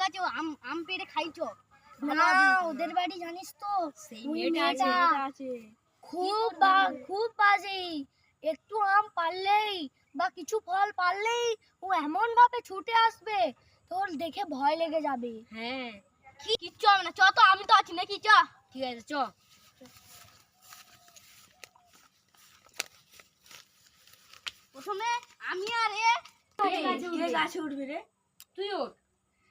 গাছে আম আম পেড়ে খাইছো না ওদের বাড়ি জানিস তো সেই ওই মেয়েটা মেয়েটা আছে খুব বাজে। একটু আম পারলেই বা কিছু ফল পারলেই ও এমন ভাবে ছুটে আসবে তোর দেখে ভয় লেগে যাবে। হ্যাঁ কিচ্ছু হবে না, চ তো আমি তো আছি নাকি, চ। ঠিক আছে চ। প্রথমে আমি আর গাছে উঠবি রে? তুই ওঠ।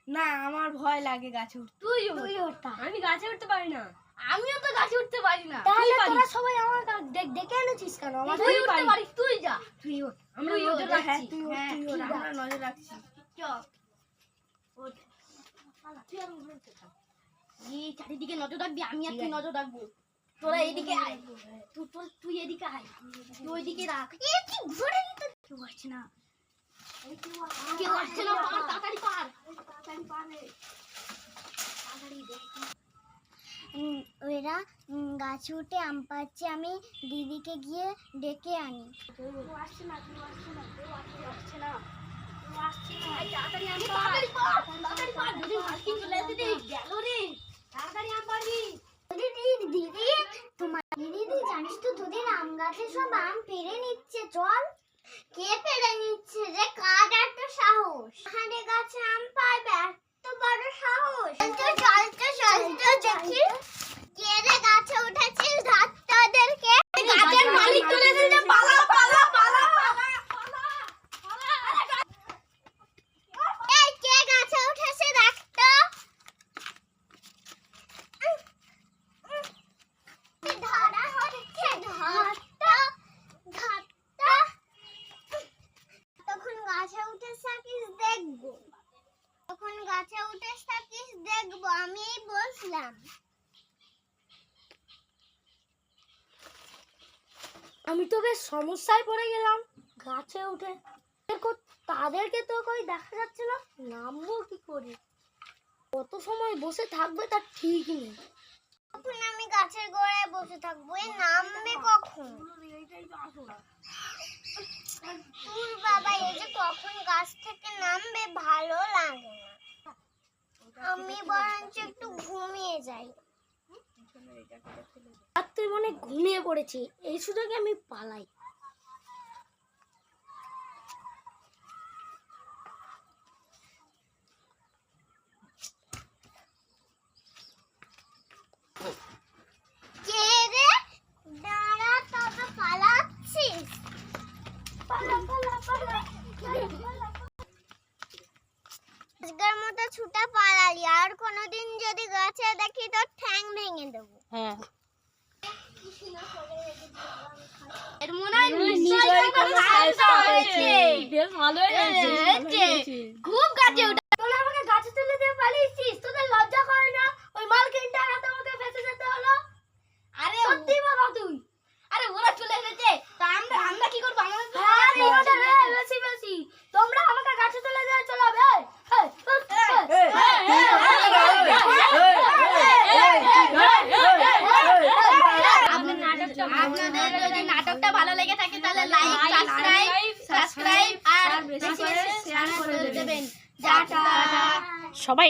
না আমার ভয় লাগে গাছে উঠতে। তুই তুই ওঠ। আমি গাছে উঠতে পারি না। আমিও তো গাছে উঠতে পারি না। তাহলে তুই তোরা পারিস। সবাই আমার ডেকে এনেছিস কেন? আমার তুই উঠতে পারিস, তুই যা। তুই ওঠ। আমরা তুই ওঠ, নজর হ্যাঁ, রাখছি। তুই ওঠ, হ্যাঁ, তুই ওঠ, ঠিক আমরা আছে। নজর রাখছি। চ। ওঠ। তুই আর উঠে থাক। এই চারিদিকে নজর রাখবি, আমি আর তুই নজর রাখবো। তোরা এদিকে আয়, তুই এদিকে আয়, তুই ওইদিকে রাখ। কি ঘুরে নিতে কেউ আসছে না, কেউ আসছে না। পার, তাড়াতাড়ি পার, তাড়াতাড়ি পার রে, তাড়াতাড়ি দেখ। ওরা গাছে উঠে আম পাচ্ছে, আমি দিদিকে গিয়ে ডেকে আনি। কেউ আসছে না, কেউ আসছে না, কেউ আসছে না, কেউ আসছে না। এই তাড়াতাড়ি আম পার, তাড়াতাড়ি পার, তাড়াতাড়ি পার। যদি মালকিন চলে আসে রে, গেল রে। তাড়াতাড়ি আম পারবি। দিদি তোমার দিদি জানিস তো তোদের আম গাছে সব আম পেড়ে নিচ্ছে। চল। কে পেড়ে নিচ্ছে রে? কার এত সাহস? আরে গাছে আম পারবে এত বড় সাহস? চল তো দেখি কে রে গাছে উঠেছিস, ধরতে ওদেরকে। গাছের মালিক চলে এসেছে, পালা পালা পালা পালা পালা পালা। এই কে গাছে উঠেছে দেখ তো। ধরা হচ্ছে, ধরতো। তখন গাছে উঠে থাকিস দেখবো, তখন গাছে উঠে থাকিস দেখবো, আমি বসলাম। আমি তো বেশ সমস্যায় পড়ে গেলাম গাছে উঠে। তাদেরকে তো কই দেখা যাচ্ছে না, নামবো কি করে? কত সময় বসে থাকবে তার ঠিক নেই। কখন আমি গাছের গোড়ায় বসে থাকবো, এ নামবে কখন? তোর বাবা এই যে কখন গাছ থেকে নামবে ভালো লাগে না। আমি বরঞ্চ একটু ঘুমিয়ে যাই। রাত্রে মনে ঘুমিয়ে পড়েছি, এই সুযোগে আমি পালাই। কে রে? দাঁড়া, তবে পালাচ্ছিস? পালা পালা পালা। আজকের মতো ছুটা পালালি, আর কোনোদিন যদি গাছে দেখি তোর ঠ্যাং ভেঙে দেবো। হ্যাঁ, এর মনে হয় নিশ্চয়ই কোনো সমস্যা হয়েছে। বেশ ভালোই হয়েছে, খুব গাছে উঠে। তোরা আমাকে গাছে তুলে দিয়ে পালিয়েছিস, তোদের লজ্জা করে না? ওই মালকিনটার হাতে আমাকে ফেসে যেতে হলো। আরে সত্যি বাবা তুই। আরে ওরা চলে এসেছে, তা আমরা আমরা কি করবো? আমাদের তো আরে ওটা রে, বেশি বেশি তোমরা আমাকে গাছে তুলে দিয়ে চলাবে। আপনাদের যদি নাটকটা ভালো লেগে থাকে তাহলে লাইক, সাবস্ক্রাইব আর বেশি করে শেয়ার করে দেবেন। টাটা। সবাই